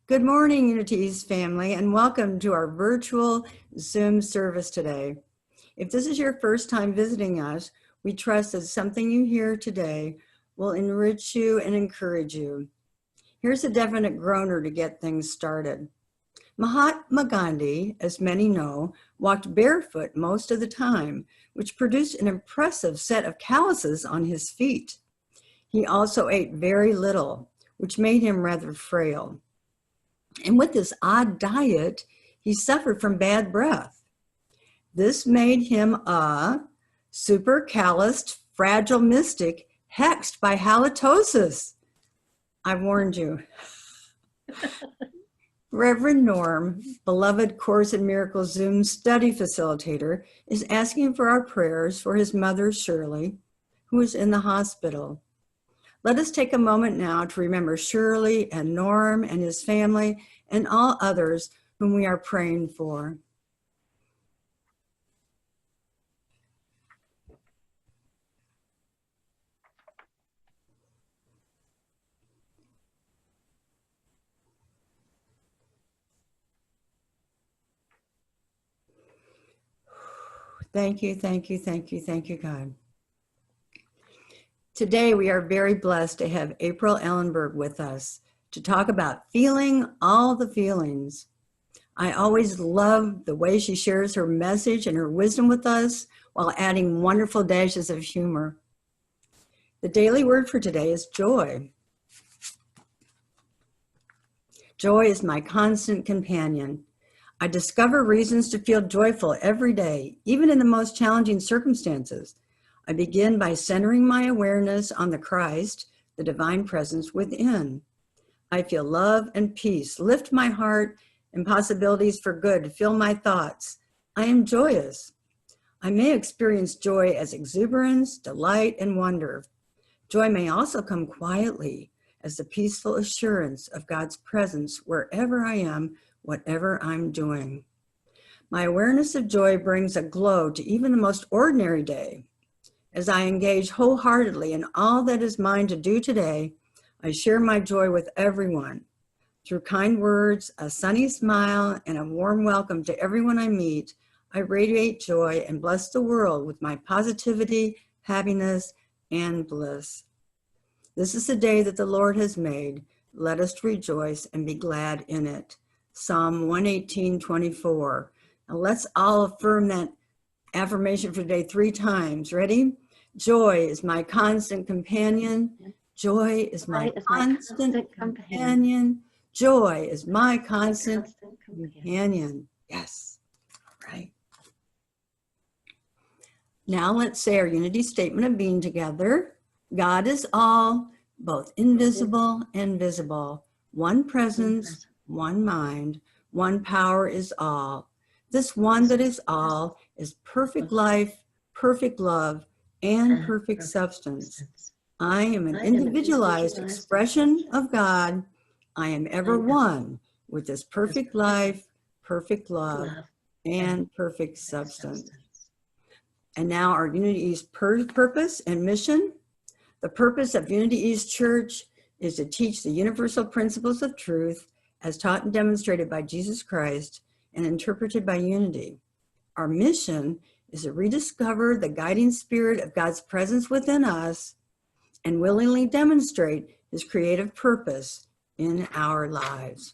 Good morning, Unity East family, and welcome to our virtual Zoom service today. If this is your first time visiting us, we trust that something you hear today will enrich you and encourage you. Here's a definite groaner to get things started. Mahatma Gandhi, as many know, walked barefoot most of the time, which produced an impressive set of calluses on his feet. He also ate very little, which made him rather frail. And with this odd diet, he suffered from bad breath. This made him a super calloused, fragile mystic hexed by halitosis. I warned you. Reverend Norm, beloved Course in Miracles Zoom study facilitator, is asking for our prayers for his mother, Shirley, who is in the hospital. Let us take a moment now to remember Shirley and Norm and his family and all others whom we are praying for. Thank you, thank you, thank you, thank you, God. Today, we are very blessed to have April Ellenburg with us to talk about feeling all the feelings. I always love the way she shares her message and her wisdom with us while adding wonderful dashes of humor. The daily word for today is joy. Joy is my constant companion. I discover reasons to feel joyful every day, even in the most challenging circumstances. I begin by centering my awareness on the Christ, the divine presence within. I feel love and peace lift my heart and possibilities for good fill my thoughts. I am joyous. I may experience joy as exuberance, delight, and wonder. Joy may also come quietly as the peaceful assurance of God's presence wherever I am, whatever I'm doing. My awareness of joy brings a glow to even the most ordinary day. As I engage wholeheartedly in all that is mine to do today, I share my joy with everyone. Through kind words, a sunny smile, and a warm welcome to everyone I meet, I radiate joy and bless the world with my positivity, happiness, and bliss. This is the day that the Lord has made. Let us rejoice and be glad in it. Psalm 118:24. Now let's all affirm that affirmation for today 3 times. Ready? Joy is my constant companion. Joy is my constant companion. Joy is my constant companion. Yes. All right. Now let's say our unity statement of being together. God is all, both invisible and visible. One presence, one mind, one power is all. This one that is all is perfect life, perfect love, and perfect substance. I am an individualized expression of God. I am ever one with this perfect life, perfect love, and perfect substance. And now our Unity East purpose and mission. The purpose of Unity East Church is to teach the universal principles of truth as taught and demonstrated by Jesus Christ and interpreted by Unity. Our mission is to rediscover the guiding spirit of God's presence within us and willingly demonstrate his creative purpose in our lives.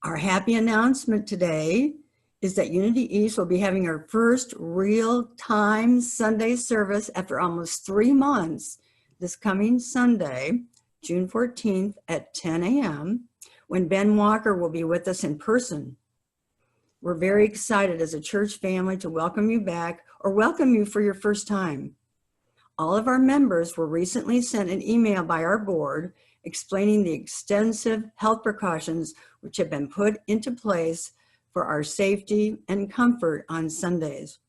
Our happy announcement today is that Unity East will be having our first real-time Sunday service after almost 3 months this coming Sunday, June 14th at 10 a.m., when Ben Walker will be with us in person. We're very excited as a church family to welcome you back or welcome you for your first time. All of our members were recently sent an email by our board explaining the extensive health precautions which have been put into place for our safety and comfort on Sundays.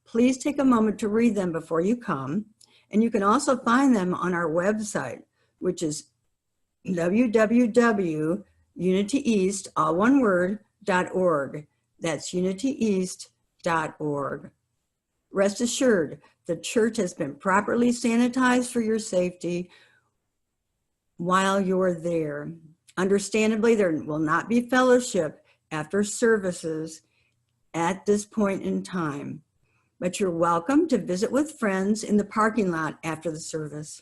Please take a moment to read them before you come, and you can also find them on our website, which is www.unityeast, all one word, .org. That's unityeast.org. Rest assured, the church has been properly sanitized for your safety while you're there. Understandably, there will not be fellowship after services at this point in time, but you're welcome to visit with friends in the parking lot after the service.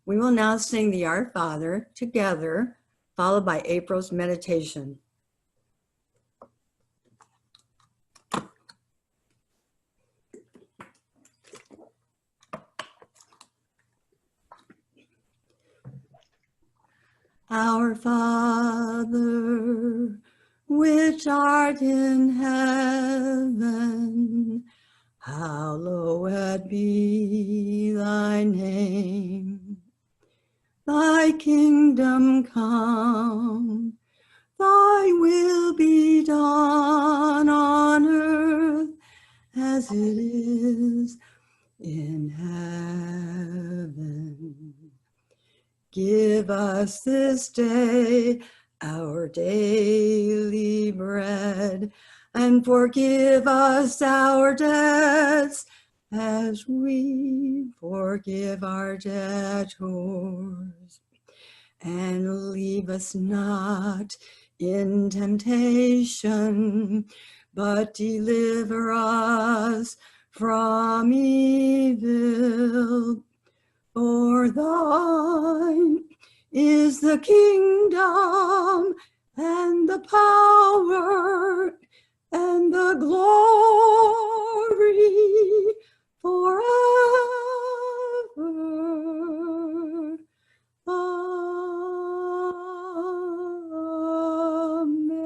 We will now sing the Our Father together, followed by April's meditation. Our Father, which art in heaven, hallowed be thy name. Thy kingdom come, thy will be done on earth as it is in heaven. Give us this day our daily bread, and forgive us our debts as we forgive our debtors. And leave us not in temptation, but deliver us from evil. For thine is the kingdom and the power and the glory forever. Amen.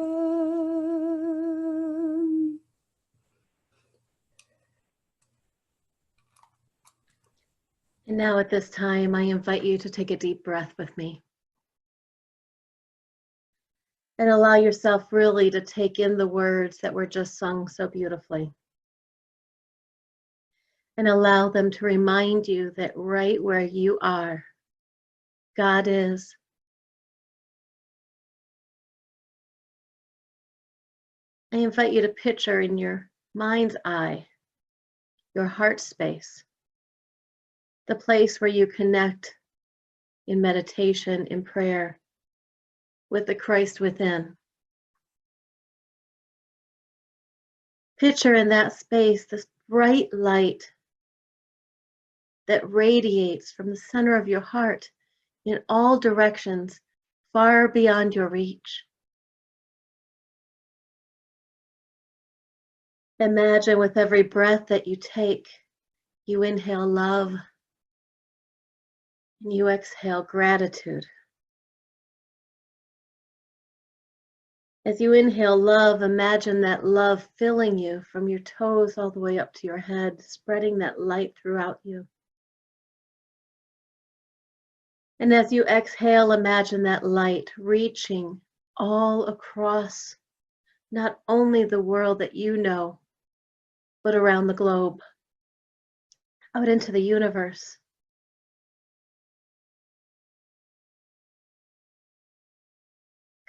And now at this time, I invite you to take a deep breath with me. And allow yourself really to take in the words that were just sung so beautifully. And allow them to remind you that right where you are, God is. I invite you to picture in your mind's eye, your heart space, the place where you connect in meditation, in prayer, with the Christ within. Picture in that space this bright light that radiates from the center of your heart in all directions, far beyond your reach. Imagine with every breath that you take, you inhale love and you exhale gratitude. As you inhale love, imagine that love filling you from your toes all the way up to your head, spreading that light throughout you. And as you exhale, imagine that light reaching all across not only the world that you know, but around the globe, out into the universe.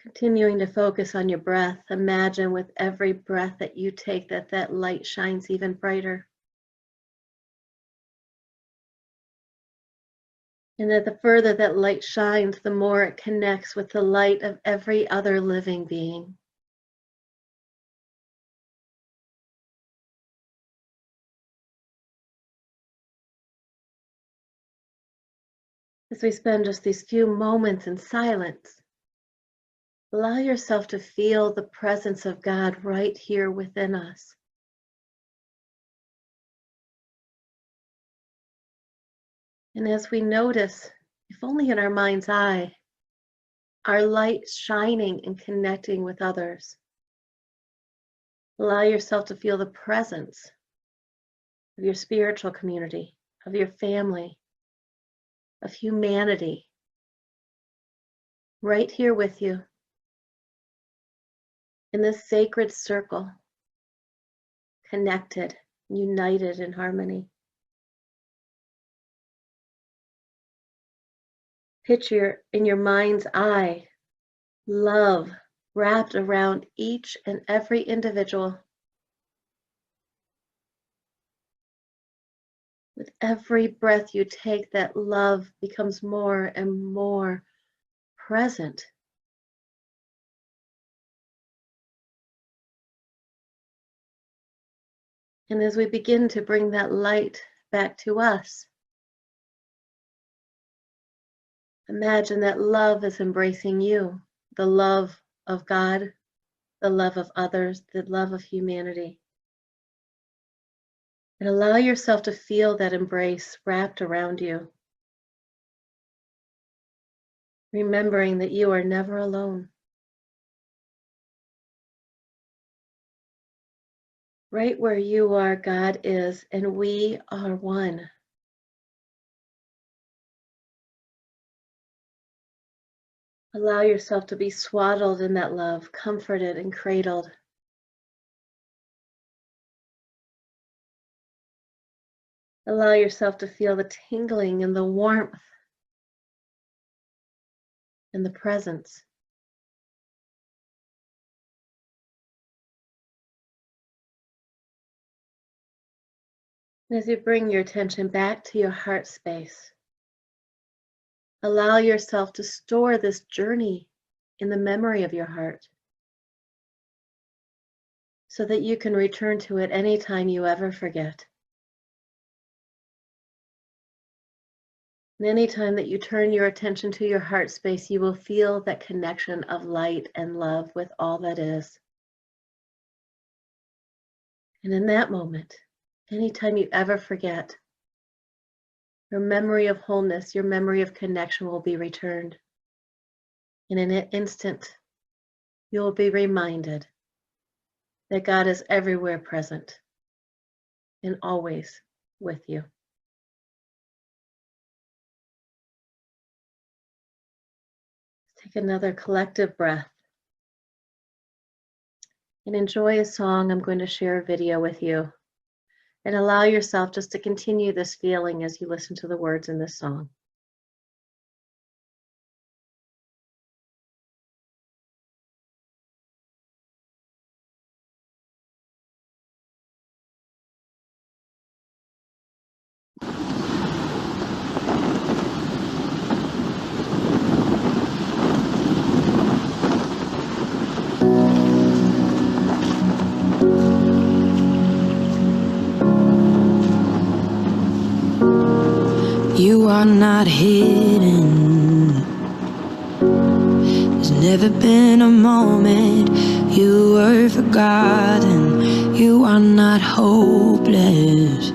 Continuing to focus on your breath, imagine with every breath that you take that that light shines even brighter. And that the further that light shines, the more it connects with the light of every other living being. As we spend just these few moments in silence, allow yourself to feel the presence of God right here within us. And as we notice, if only in our mind's eye, our light shining and connecting with others, allow yourself to feel the presence of your spiritual community, of your family, of humanity, right here with you in this sacred circle, connected, united in harmony. Picture in your mind's eye love wrapped around each and every individual. With every breath you take, that love becomes more and more present And as we begin to bring that light back to us, imagine that love is embracing you, the love of God, the love of others, the love of humanity. And allow yourself to feel that embrace wrapped around you, remembering that you are never alone. Right where you are, God is, and we are one. Allow yourself to be swaddled in that love, comforted and cradled. Allow yourself to feel the tingling and the warmth and the presence. And as you bring your attention back to your heart space, allow yourself to store this journey in the memory of your heart so that you can return to it anytime you ever forget. And anytime that you turn your attention to your heart space, you will feel that connection of light and love with all that is. And in that moment, anytime you ever forget, your memory of wholeness, your memory of connection will be returned. And in an instant, you will be reminded that God is everywhere present and always with you. Take another collective breath and enjoy a song. I'm going to share a video with you, and allow yourself just to continue this feeling as you listen to the words in this song. You are not hidden. There's never been a moment you were forgotten. You are not hopeless.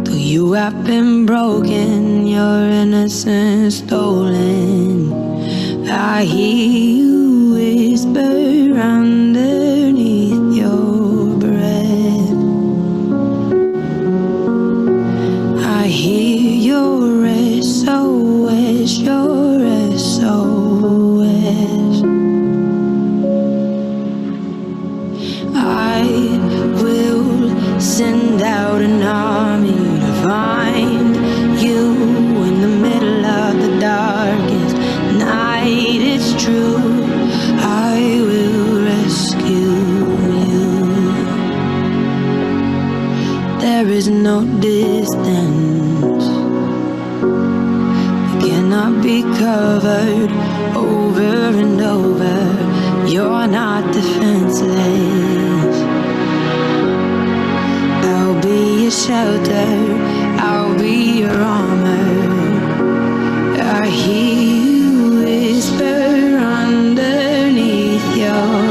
Though you have been broken, your innocence stolen. I hear you whisper underneath your breath. I hear your SOS, your SOS. I will send out an army to find you in the middle of the darkest night. It's true, I will rescue you. There is no distance that cannot be covered over and over. You're not defenseless. I'll be your shelter, I'll be your armor. I hear you whisper underneath your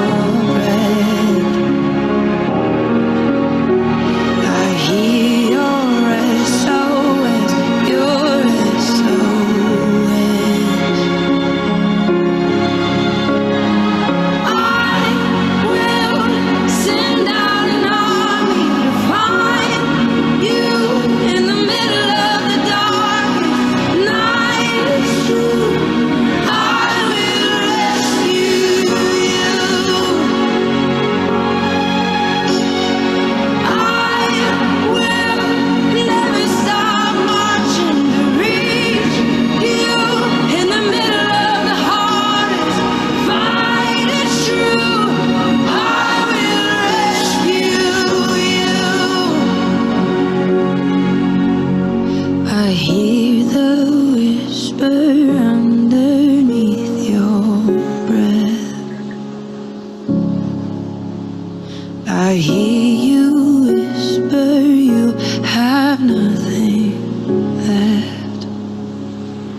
breath. I hear your SOS, your SOS. I will send out an army to find you in the middle of the darkest night. It's true.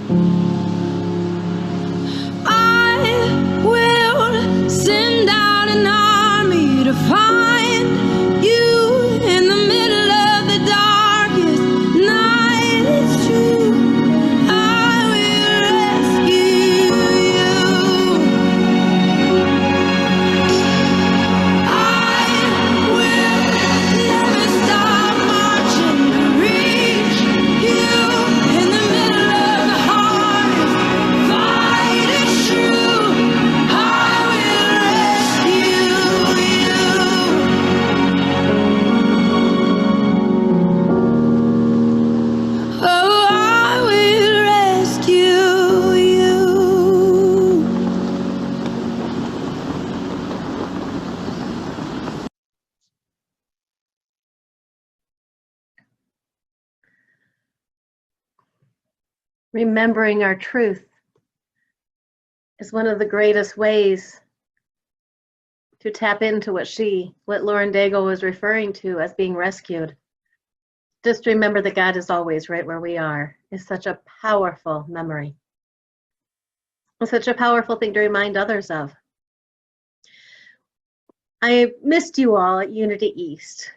I will send out an army to find you in the middle of the darkest night. It's true. I will rescue you. I will never stop marching to reach you in the middle of the hardest fight. It's true. I will rescue you. Oh, I will rescue you. Remembering our truth is one of the greatest ways to tap into what Lauren Daigle was referring to as being rescued. Just remember that God is always right where we are is such a powerful memory. It's such a powerful thing to remind others of. I missed you all at Unity East.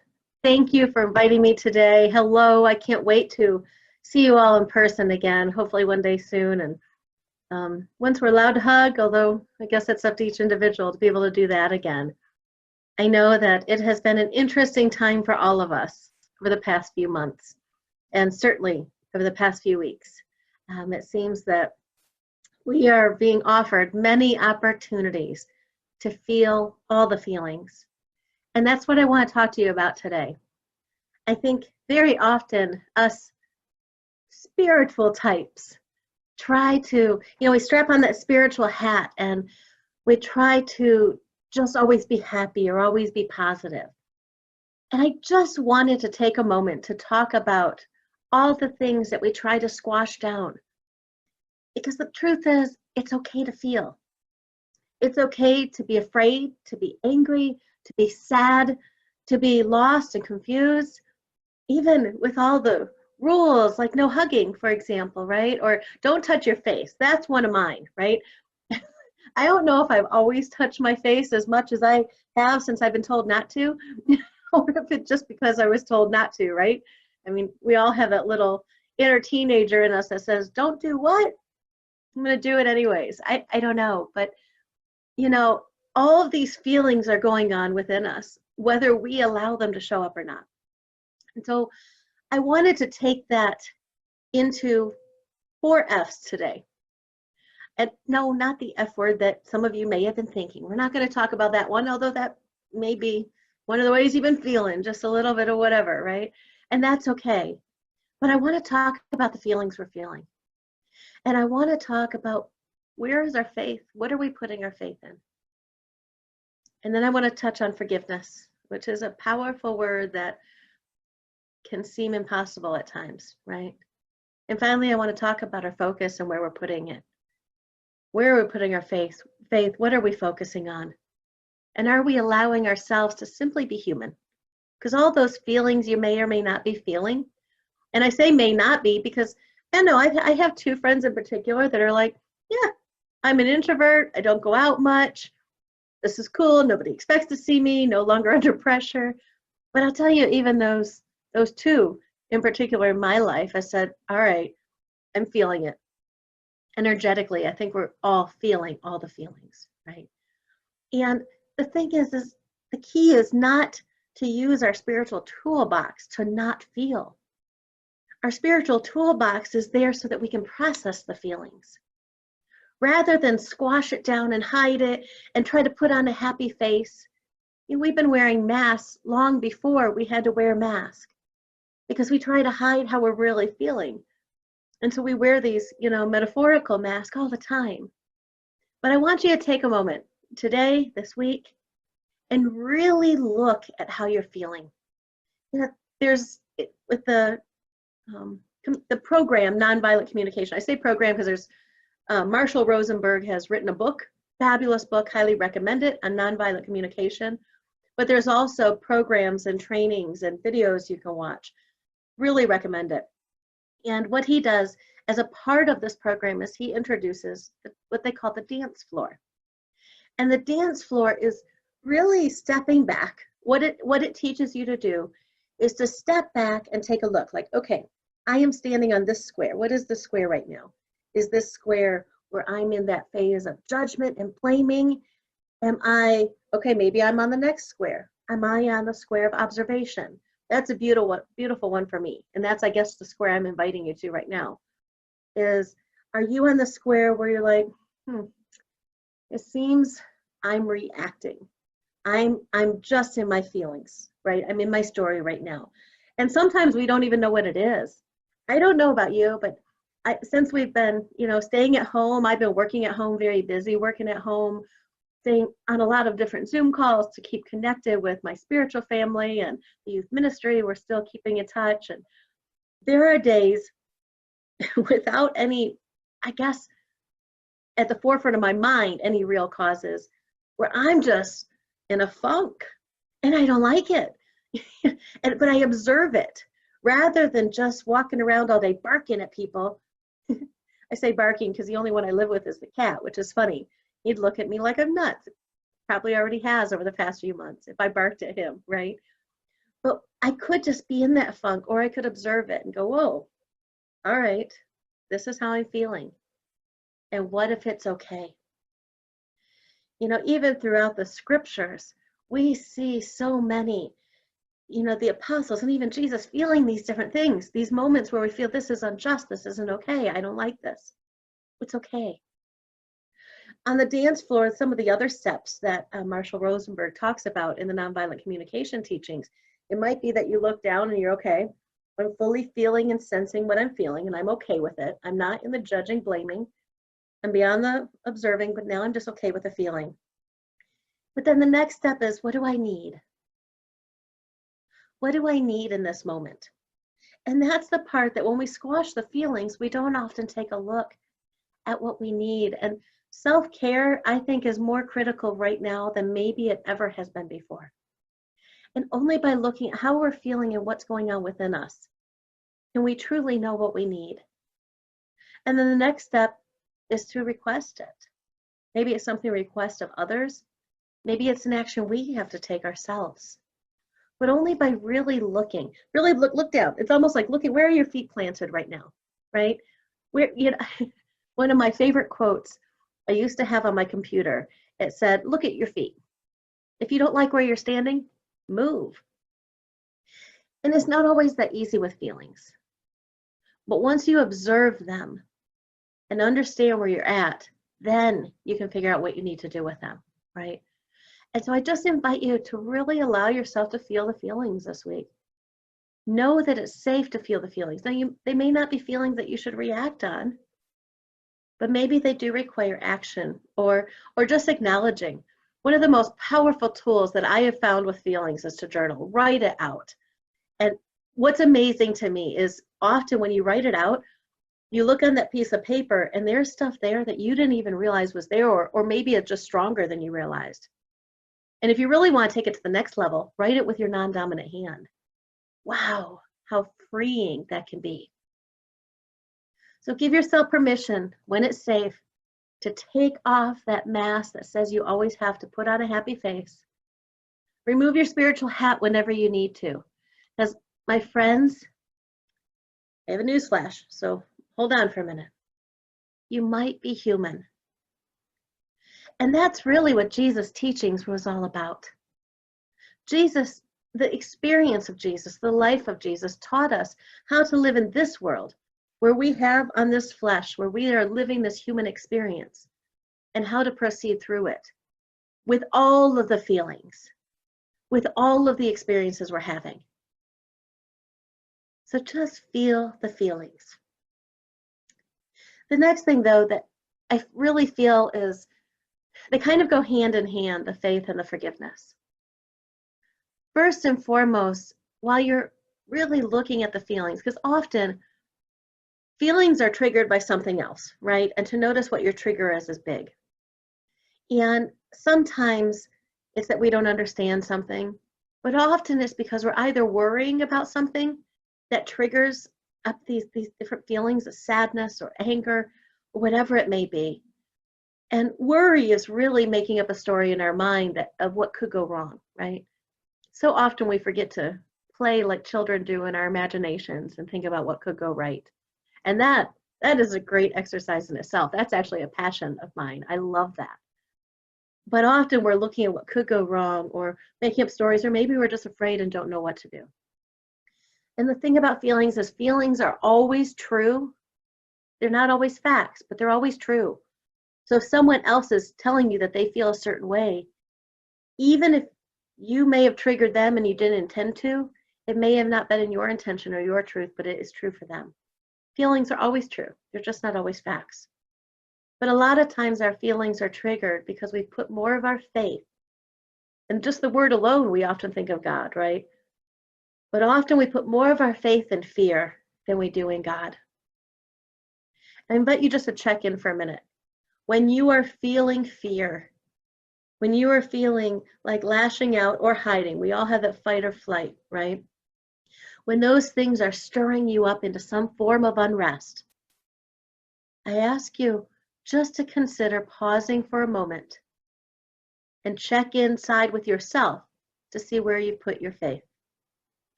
Thank you for inviting me today. Hello, I can't wait to see you all in person again, hopefully one day soon. And once we're allowed to hug, although I guess it's up to each individual to be able to do that again. I know that it has been an interesting time for all of us over the past few months, and certainly over the past few weeks. It seems that we are being offered many opportunities to feel all the feelings. And that's what I want to talk to you about today. I think very often us spiritual types try to, we strap on that spiritual hat and we try to just always be happy or always be positive. And I just wanted to take a moment to talk about all the things that we try to squash down. Because the truth is, it's okay to feel. It's okay to be afraid, to be angry, to be sad, to be lost and confused, even with all the rules, like no hugging, for example, right? Or don't touch your face. That's one of mine, right? I don't know if I've always touched my face as much as I have since I've been told not to, or if it's just because I was told not to, right? I mean, we all have that little inner teenager in us that says, don't do what? I'm going to do it anyways. I don't know, but all of these feelings are going on within us, whether we allow them to show up or not. And so I wanted to take that into 4 F's today. And no, not the F word that some of you may have been thinking. We're not going to talk about that one, although that may be one of the ways you've been feeling, just a little bit of whatever, right? And that's okay. But I want to talk about the feelings we're feeling. And I want to talk about where is our faith? What are we putting our faith in? And then I want to touch on forgiveness, which is a powerful word that can seem impossible at times, right? And finally, I want to talk about our focus and where we're putting it. Where are we putting our faith? What are we focusing on? And are we allowing ourselves to simply be human? Because all those feelings you may or may not be feeling, and I say may not be because I know I have 2 friends in particular that are like, yeah, I'm an introvert. I don't go out much. This is cool. Nobody expects to see me. No longer under pressure. But I'll tell you, even those 2 in particular in my life, I said, all right, I'm feeling it. Energetically, I think we're all feeling all the feelings, right? And the thing is the key is not to use our spiritual toolbox to not feel. Our spiritual toolbox is there so that we can process the feelings. Rather than squash it down and hide it and try to put on a happy face. We've been wearing masks long before we had to wear masks because we try to hide how we're really feeling. And so we wear these, metaphorical masks all the time. But I want you to take a moment today, this week, and really look at how you're feeling. There's, with the program, Nonviolent Communication, I say program because there's Marshall Rosenberg has written a book, fabulous book, highly recommend it, on nonviolent communication. But there's also programs and trainings and videos you can watch. Really recommend it. And what he does as a part of this program is he introduces what they call the dance floor. And the dance floor is really stepping back. What it teaches you to do is to step back and take a look like, okay, I am standing on this square. What is the square right now? Is this square where I'm in that phase of judgment and blaming? Okay, maybe I'm on the next square. Am I on the square of observation? That's a beautiful one for me. And that's, I guess, the square I'm inviting you to right now. Are you on the square where you're like, it seems I'm reacting. I'm just in my feelings, right? I'm in my story right now. And sometimes we don't even know what it is. I don't know about you, but since we've been, staying at home, I've been working at home, very busy working at home, staying on a lot of different Zoom calls to keep connected with my spiritual family and the youth ministry. We're still keeping in touch. And there are days without any, I guess, at the forefront of my mind, any real causes, where I'm just in a funk and I don't like it. But I observe it rather than just walking around all day barking at people. I say barking because the only one I live with is the cat, which is funny. He'd look at me like I'm nuts. Probably already has over the past few months if I barked at him, right? But I could just be in that funk, or I could observe it and go, whoa, all right, this is how I'm feeling. And what if it's okay? Even throughout the scriptures, we see so many, the apostles and even Jesus feeling these different things, these moments where we feel this is unjust, this isn't okay, I don't like this. It's okay. On the dance floor, some of the other steps that Marshall Rosenberg talks about in the nonviolent communication teachings, it might be that you look down and you're okay. I'm fully feeling and sensing what I'm feeling, and I'm okay with it. I'm not in the judging, blaming. I'm beyond the observing, but now I'm just okay with the feeling. But then the next step is, what do I need? What do I need in this moment? And that's the part that when we squash the feelings, we don't often take a look at what we need. And self-care, I think, is more critical right now than maybe it ever has been before. And only by looking at how we're feeling and what's going on within us can we truly know what we need. And then the next step is to request it. Maybe it's something we request of others. Maybe it's an action we have to take ourselves. But only by really looking, really look down. It's almost like looking, where are your feet planted right now, right? One of my favorite quotes I used to have on my computer, it said, look at your feet. If you don't like where you're standing, move. And it's not always that easy with feelings. But once you observe them and understand where you're at, then you can figure out what you need to do with them, right? And so I just invite you to really allow yourself to feel the feelings this week. Know that it's safe to feel the feelings. Now, they may not be feelings that you should react on, but maybe they do require action or just acknowledging. One of the most powerful tools that I have found with feelings is to journal. Write it out. And what's amazing to me is often when you write it out, you look on that piece of paper and there's stuff there that you didn't even realize was there, or maybe it's just stronger than you realized. And if you really want to take it to the next level, write it with your non-dominant hand. Wow, how freeing that can be. So give yourself permission, when it's safe, to take off that mask that says you always have to put on a happy face. Remove your spiritual hat whenever you need to. Because, my friends, I have a newsflash, so hold on for a minute. You might be human. And that's really what Jesus' teachings was all about. Jesus, the experience of Jesus, the life of Jesus, taught us how to live in this world, where we have on this flesh, where we are living this human experience, and how to proceed through it with all of the feelings, with all of the experiences we're having. So just feel the feelings. The next thing, though, that I really feel is they kind of go hand in hand, the faith and the forgiveness. First and foremost, while you're really looking at the feelings, because often feelings are triggered by something else, right? And to notice what your trigger is big. And sometimes it's that we don't understand something, but often it's because we're either worrying about something that triggers up these different feelings of sadness or anger, or whatever it may be. And worry is really making up a story in our mind of what could go wrong, right? So often we forget to play like children do in our imaginations and think about what could go right. And that is a great exercise in itself. That's actually a passion of mine. I love that. But often we're looking at what could go wrong or making up stories, or maybe we're just afraid and don't know what to do. And the thing about feelings is feelings are always true. They're not always facts, but they're always true. So if someone else is telling you that they feel a certain way, even if you may have triggered them and you didn't intend to, it may have not been in your intention or your truth, but it is true for them. Feelings are always true. They're just not always facts. But a lot of times our feelings are triggered because we put more of our faith. And just the word alone, we often think of God, right? But often we put more of our faith in fear than we do in God. I invite you just to check in for a minute. When you are feeling fear, when you are feeling like lashing out or hiding, we all have that fight or flight, right? When those things are stirring you up into some form of unrest, I ask you just to consider pausing for a moment and check inside with yourself to see where you put your faith.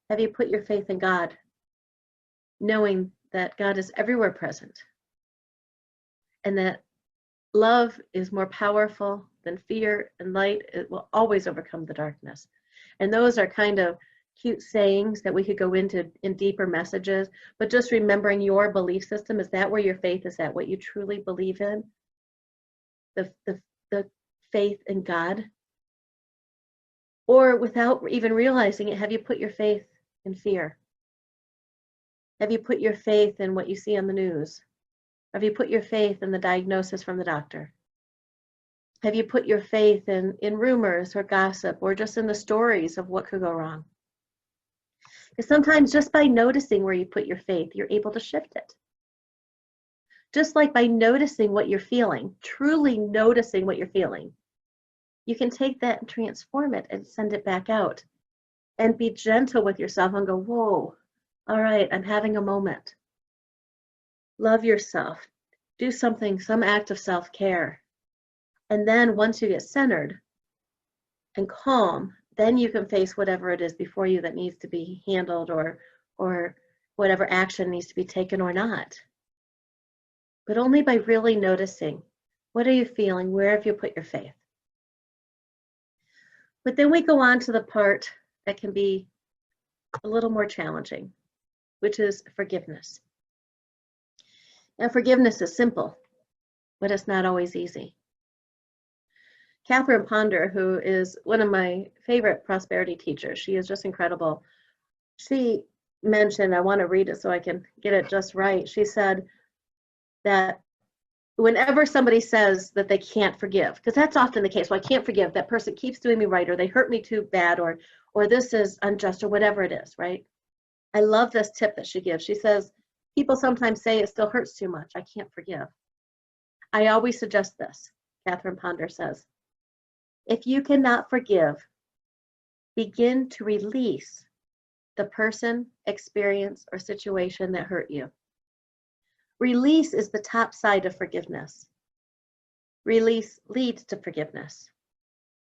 Have you put your faith in God, knowing that God is everywhere present and that love is more powerful than fear, and light, it will always overcome the darkness? And those are kind of cute sayings that we could go into in deeper messages, but just remembering your belief system. Is that where your faith is at? What you truly believe in? The faith in God? Or without even realizing it, have you put your faith in fear? Have you put your faith in what you see on the news? Have you put your faith in the diagnosis from the doctor? Have you put your faith in rumors or gossip or just in the stories of what could go wrong? Because sometimes just by noticing where you put your faith, you're able to shift it. Just like by noticing what you're feeling, truly noticing what you're feeling, you can take that and transform it and send it back out and be gentle with yourself and go, whoa, all right, I'm having a moment. Love yourself. Do something, some act of self-care. And then once you get centered and calm, then you can face whatever it is before you that needs to be handled or whatever action needs to be taken or not. But only by really noticing, what are you feeling? Where have you put your faith? But then we go on to the part that can be a little more challenging, which is forgiveness. Now, forgiveness is simple, but it's not always easy. Catherine Ponder, who is one of my favorite prosperity teachers, she is just incredible. She mentioned, I want to read it so I can get it just right. She said that whenever somebody says that they can't forgive, because that's often the case, well, I can't forgive, that person keeps doing me right, or they hurt me too bad, or this is unjust, or whatever it is, right? I love this tip that she gives. She says, people sometimes say it still hurts too much, I can't forgive. I always suggest this, Catherine Ponder says, if you cannot forgive, begin to release the person, experience, or situation that hurt you. Release is the top side of forgiveness. Release leads to forgiveness.